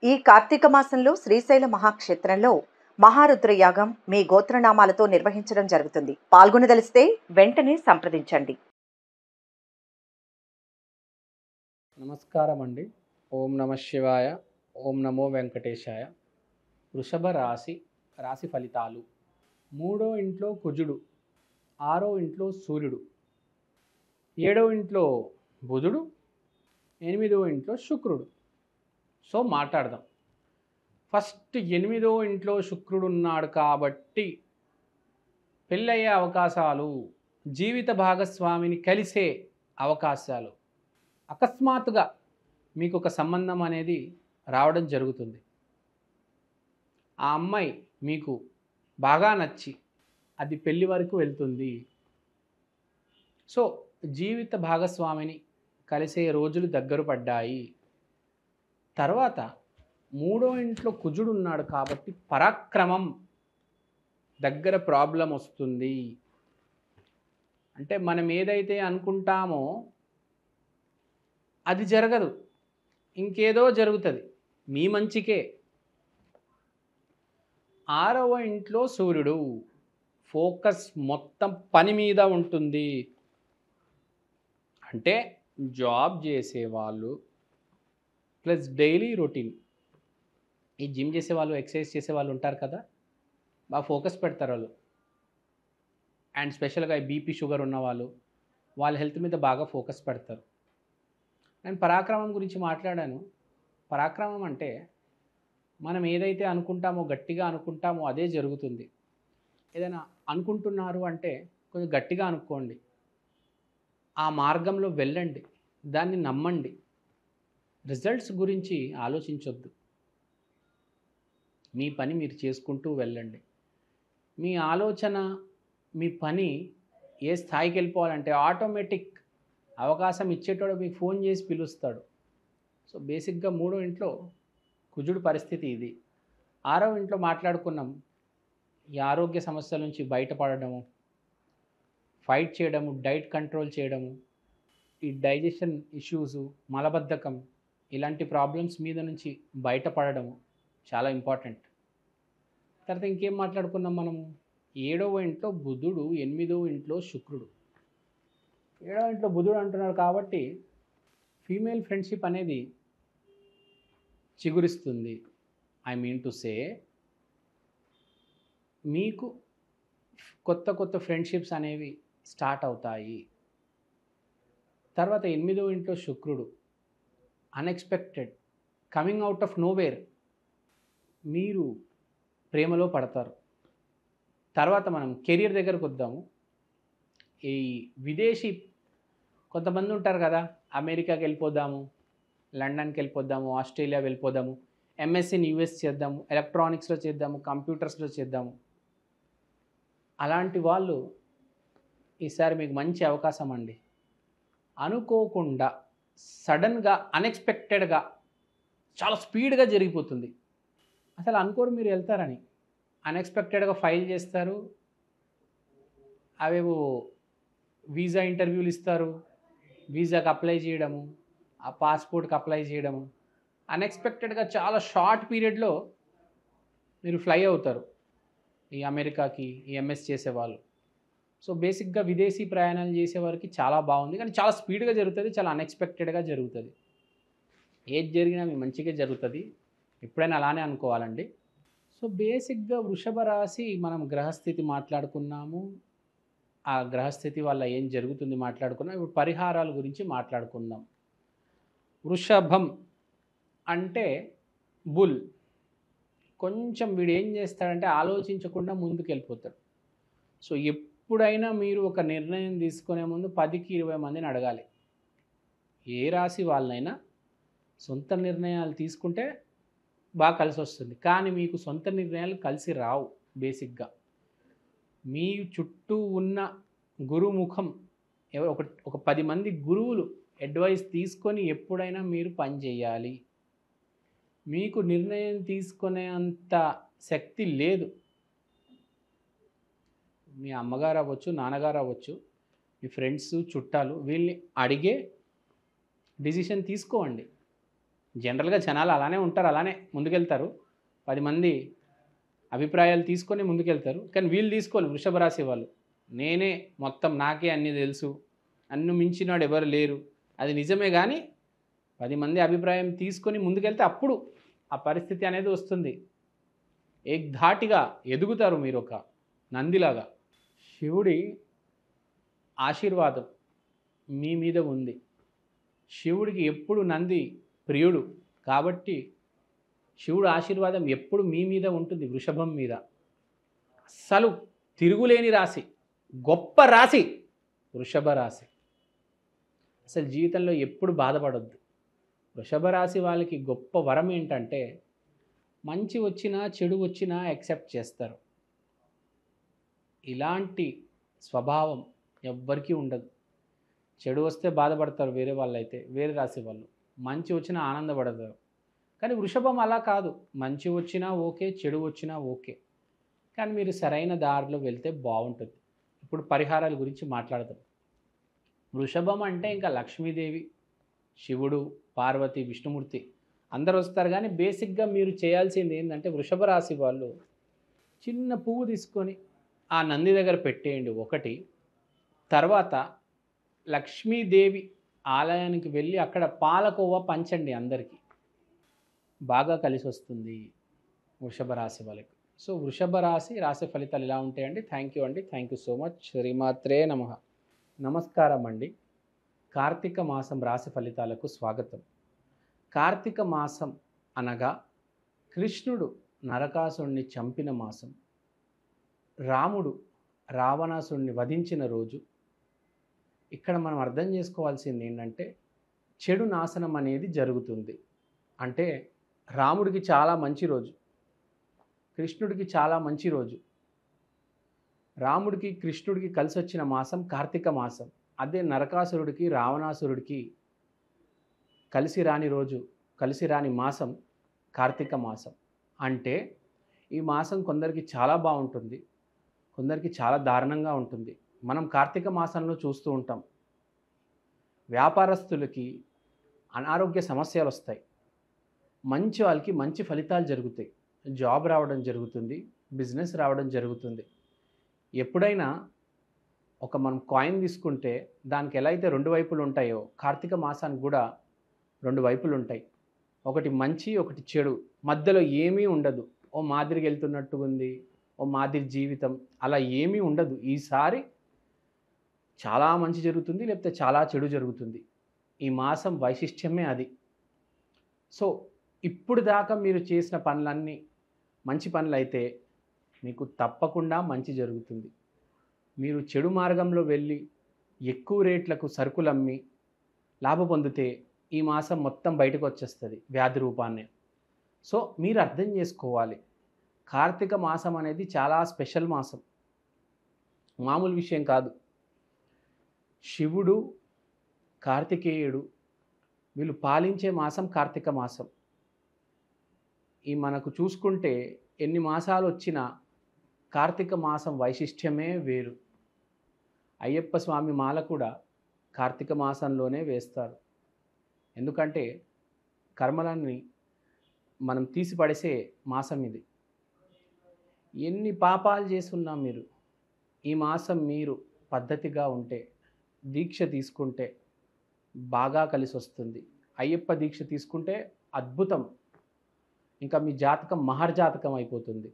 ఈ కార్తీక మాసంలో శ్రీశైల మహాక్షేత్రంలో మహారుద్ర యాగం మీ గోత్రనామాలతో నిర్వహించడం జరుగుతుంది. పాల్గొనదలిస్తే వెంటనే సంప్రదించండి. నమస్కారం అండి. ఓం నమ శివాయ. ఓం నమో వెంకటేశాయ. వృషభ రాశి ఫలితాలు. 3వ ఇంట్లో కుజుడు, 6వ ఇంట్లో సూర్యుడు, 7వ ఇంట్లో బుధుడు, 8వ ఇంట్లో శుక్రుడు. సో మాట్లాడదాం. ఫస్ట్ 8వ ఇంట్లో శుక్రుడు ఉన్నాడు కాబట్టి పెళ్ళయ్యే అవకాశాలు, జీవిత భాగస్వామిని కలిసే అవకాశాలు, అకస్మాత్తుగా మీకు ఒక సంబంధం అనేది రావడం జరుగుతుంది. ఆ అమ్మాయి మీకు బాగా నచ్చి అది పెళ్లి వరకు వెళ్తుంది. సో జీవిత భాగస్వామిని కలిసే రోజులు దగ్గర పడ్డాయి. తర్వాత 3వ ఇంట్లో కుజుడు ఉన్నాడు కాబట్టి పరాక్రమం దగ్గర ప్రాబ్లం వస్తుంది. అంటే మనం ఏదైతే అనుకుంటామో అది జరగదు, ఇంకేదో జరుగుతుంది మీ మంచికే. 6వ ఇంట్లో సూర్యుడు, ఫోకస్ మొత్తం పని మీద ఉంటుంది. అంటే జాబ్ చేసేవాళ్ళు ప్లస్ డైలీ రొటీన్, ఈ జిమ్ చేసేవాళ్ళు, ఎక్సర్సైజ్ చేసేవాళ్ళు ఉంటారు కదా, బాగా ఫోకస్ పెడతారు వాళ్ళు. అండ్ స్పెషల్గా బీపీ షుగర్ ఉన్నవాళ్ళు వాళ్ళ హెల్త్ మీద బాగా ఫోకస్ పెడతారు. నేను పరాక్రమం గురించి మాట్లాడాను. పరాక్రమం అంటే మనం ఏదైతే అనుకుంటామో, గట్టిగా అనుకుంటామో అదే జరుగుతుంది. ఏదైనా అనుకుంటున్నారు అంటే కొంచెం గట్టిగా అనుకోండి, ఆ మార్గంలో వెళ్ళండి, దాన్ని నమ్మండి. రిజల్ట్స్ గురించి ఆలోచించొద్దు, మీ పని మీరు చేసుకుంటూ వెళ్ళండి. మీ ఆలోచన, మీ పని ఏ స్థాయికి వెళ్ళిపోవాలంటే ఆటోమేటిక్ అవకాశం ఇచ్చేటోడు మీకు ఫోన్ చేసి పిలుస్తాడు. సో బేసిక్గా 3వ ఇంట్లో కుజుడు పరిస్థితి ఇది. 6వ ఇంట్లో మాట్లాడుకున్నాం, ఈ ఆరోగ్య సమస్యల నుంచి బయటపడడము, ఫైట్ చేయడము, డైట్ కంట్రోల్ చేయడము, ఈ డైజెషన్ ఇష్యూసు, మలబద్ధకం, ఇలాంటి ప్రాబ్లమ్స్ మీద నుంచి బయటపడడము చాలా ఇంపార్టెంట్. తర్వాత ఇంకేం మాట్లాడుకున్నాం మనము, 7వ ఇంట్లో బుధుడు, 8వ ఇంట్లో శుక్రుడు. 7వ ఇంట్లో బుధుడు అంటున్నాడు కాబట్టి ఫీమేల్ ఫ్రెండ్షిప్ అనేది చిగురిస్తుంది. ఐ మీన్ టు సే, మీకు కొత్త కొత్త ఫ్రెండ్షిప్స్ అనేవి స్టార్ట్ అవుతాయి. తర్వాత 8వ ఇంట్లో శుక్రుడు, unexpected, coming out of nowhere మీరు ప్రేమలో పడతారు. తర్వాత మనం కెరీర్ దగ్గరకు వద్దాము. ఈ విదేశీ కొంతమంది ఉంటారు కదా, అమెరికాకి వెళ్ళిపోదాము, లండన్కి వెళ్ళిపోదాము, ఆస్ట్రేలియా వెళ్ళిపోదాము, ఎంఎస్సీని యూఎస్ చేద్దాము, ఎలక్ట్రానిక్స్లో చేద్దాము, కంప్యూటర్స్లో చేద్దాము. అలాంటి వాళ్ళు ఈసారి మీకు మంచి అవకాశం అండి. అనుకోకుండా సడన్గా, అన్ఎక్స్పెక్టెడ్గా చాలా స్పీడ్గా జరిగిపోతుంది. అసలు అనుకోరు మీరు వెళ్తారని. అన్ఎక్స్పెక్టెడ్గా ఫైల్ చేస్తారు, అవేవో వీసా ఇంటర్వ్యూలు ఇస్తారు, వీసాకి అప్లై చేయడము, ఆ పాస్పోర్ట్కి అప్లై చేయడము, అన్ఎక్స్పెక్టెడ్గా చాలా షార్ట్ పీరియడ్లో మీరు ఫ్లై అవుతారు ఈ అమెరికాకి, ఈ ఎంఎస్ చేసేవాళ్ళు. సో బేసిక్గా విదేశీ ప్రయాణాలు చేసేవారికి చాలా బాగుంది, కానీ చాలా స్పీడ్గా జరుగుతుంది, చాలా అన్ఎక్స్పెక్టెడ్గా జరుగుతుంది. ఏది జరిగినా మీ మంచిగా జరుగుతుంది, ఎప్పుడైనా అలానే అనుకోవాలండి. సో బేసిక్గా వృషభ రాశి మనం గ్రహస్థితి మాట్లాడుకున్నాము, ఆ గ్రహస్థితి వల్ల ఏం జరుగుతుంది మాట్లాడుకున్నాం. ఇప్పుడు పరిహారాల గురించి మాట్లాడుకుందాం. వృషభం అంటే బుల్. కొంచెం వీడు ఏం చేస్తాడంటే ఆలోచించకుండా ముందుకు వెళ్ళిపోతాడు. సో ఎప్పుడైనా మీరు ఒక నిర్ణయం తీసుకునే ముందు 10కి 20 మందిని అడగాలి. ఏ రాశి వాళ్ళైనా సొంత నిర్ణయాలు తీసుకుంటే బాగా కలిసి వస్తుంది, కానీ మీకు సొంత నిర్ణయాలు కలిసి రావు. బేసిక్గా మీ చుట్టూ ఉన్న గురుముఖం, ఒక 10 మంది గురువులు అడ్వైస్ తీసుకొని ఎప్పుడైనా మీరు పని చేయాలి. మీకు నిర్ణయం తీసుకునే అంత శక్తి లేదు. మీ అమ్మగారు అవ్వచ్చు, నాన్నగారు అవ్వచ్చు, మీ ఫ్రెండ్స్, చుట్టాలు, వీళ్ళని అడిగే డిసిషన్ తీసుకోండి. జనరల్గా జనాలు అలానే ఉంటారు, అలానే ముందుకెళ్తారు. 10 మంది అభిప్రాయాలు తీసుకొని ముందుకెళ్తారు. కానీ వీళ్ళు తీసుకోవాలి, వృషభ రాశి వాళ్ళు. నేనే మొత్తం, నాకే అన్నీ తెలుసు, నన్ను మించినాడు ఎవరు లేరు. అది నిజమే, కానీ 10 మంది అభిప్రాయం తీసుకొని ముందుకెళ్తే అప్పుడు ఆ పరిస్థితి అనేది వస్తుంది. ఏకధాటిగా ఎదుగుతారు మీరు ఒక నందిలాగా. శివుడి ఆశీర్వాదం మీ మీద ఉంది. శివుడికి ఎప్పుడు నంది ప్రియుడు కాబట్టి శివుడు ఆశీర్వాదం ఎప్పుడు మీ మీద ఉంటుంది, వృషభం మీద. అస్సలు తిరుగులేని రాశి, గొప్ప రాశి వృషభ రాశి. అసలు జీవితంలో ఎప్పుడు బాధపడొద్దు. వృషభ రాశి వాళ్ళకి గొప్ప వరం ఏంటంటే మంచి వచ్చినా చెడు వచ్చినా యాక్సెప్ట్ చేస్తారు. ఇలాంటి స్వభావం ఎవ్వరికీ ఉండదు. చెడు వస్తే బాధపడతారు వేరే వాళ్ళైతే, వేరే రాశి వాళ్ళు. మంచి వచ్చినా ఆనందపడతారు. కానీ వృషభం అలా కాదు. మంచి వచ్చినా ఓకే, చెడు వచ్చినా ఓకే. కానీ మీరు సరైన దారిలో వెళ్తే బాగుంటుంది. ఇప్పుడు పరిహారాల గురించి మాట్లాడదాం. వృషభం అంటే ఇంకా లక్ష్మీదేవి, శివుడు, పార్వతి, విష్ణుమూర్తి అందరూ వస్తారు. కానీ బేసిక్గా మీరు చేయాల్సింది ఏంటంటే వృషభ రాశి వాళ్ళు చిన్న పువ్వు తీసుకొని ఆ నంది దగ్గర పెట్టేయండి ఒకటి. తర్వాత లక్ష్మీదేవి ఆలయానికి వెళ్ళి అక్కడ పాలకోవ పంచండి అందరికీ. బాగా కలిసి వస్తుంది వృషభ రాశి వాళ్ళకి. సో వృషభ రాశి ఫలితాలు ఇలా ఉంటాయండి. థ్యాంక్ యూ అండి. Thank you so much. శ్రీమాత్రే నమః. నమస్కారం అండి. కార్తీక మాసం రాశి ఫలితాలకు స్వాగతం. కార్తీక మాసం అనగా కృష్ణుడు నరకాసురుణ్ణి చంపిన మాసం, రాముడు రావణాసురుణ్ణి వధించిన రోజు. ఇక్కడ మనం అర్థం చేసుకోవాల్సింది ఏంటంటే చెడు నాశనం అనేది జరుగుతుంది. అంటే రాముడికి చాలా మంచి రోజు, కృష్ణుడికి చాలా మంచి రోజు. రాముడికి కృష్ణుడికి కలిసి వచ్చిన మాసం కార్తీక మాసం. అదే నరకాసురుడికి రావణాసురుడికి కలిసి రాని రోజు, కలిసి రాని మాసం కార్తీక మాసం. అంటే ఈ మాసం కొందరికి చాలా బాగుంటుంది, కొందరికి చాలా దారుణంగా ఉంటుంది. మనం కార్తీక మాసంలో చూస్తూ ఉంటాం వ్యాపారస్తులకి అనారోగ్య సమస్యలు వస్తాయి, మంచి వాళ్ళకి మంచి ఫలితాలు జరుగుతాయి, జాబ్ రావడం జరుగుతుంది, బిజినెస్ రావడం జరుగుతుంది. ఎప్పుడైనా ఒక మనం కాయిన్ తీసుకుంటే దానికి ఎలా అయితే రెండు వైపులు ఉంటాయో కార్తీక మాసానికి కూడా రెండు వైపులు ఉంటాయి. ఒకటి మంచి, ఒకటి చెడు, మధ్యలో ఏమీ ఉండదు. ఓ మాదిరికి వెళ్తున్నట్టు ఉంది, ఓ మాదిరి జీవితం, అలా ఏమీ ఉండదు. ఈసారి చాలా మంచి జరుగుతుంది, లేకపోతే చాలా చెడు జరుగుతుంది. ఈ మాసం వైశిష్ట్యమే అది. సో ఇప్పుడు దాకా మీరు చేసిన పనులన్నీ మంచి పనులు అయితే మీకు తప్పకుండా మంచి జరుగుతుంది. మీరు చెడు మార్గంలో వెళ్ళి ఎక్కువ రేట్లకు సరుకులు అమ్మి లాభం పొందితే ఈ మాసం మొత్తం బయటకు వచ్చేస్తుంది వ్యాధి రూపాన్ని. సో మీరు అర్థం చేసుకోవాలి, కార్తీక మాసం అనేది చాలా స్పెషల్ మాసం, మామూలు విషయం కాదు. శివుడు, కార్తికేయుడు వీళ్ళు పాలించే మాసం కార్తీక మాసం. ఈ మనకు చూసుకుంటే ఎన్ని మాసాలు వచ్చినా కార్తీక మాసం వైశిష్ట్యమే వేరు. అయ్యప్ప స్వామి మాల కూడా కార్తీక మాసంలోనే వేస్తారు. ఎందుకంటే కర్మలన్నీ మనం తీసిపడేసే మాసం ఇది. ఎన్ని పాపాలు చేస్తున్నా మీరు ఈ మాసం మీరు పద్ధతిగా ఉంటే, దీక్ష తీసుకుంటే బాగా కలిసి వస్తుంది. అయ్యప్ప దీక్ష తీసుకుంటే అద్భుతం, ఇంకా మీ జాతకం మహర్జాతకం అయిపోతుంది.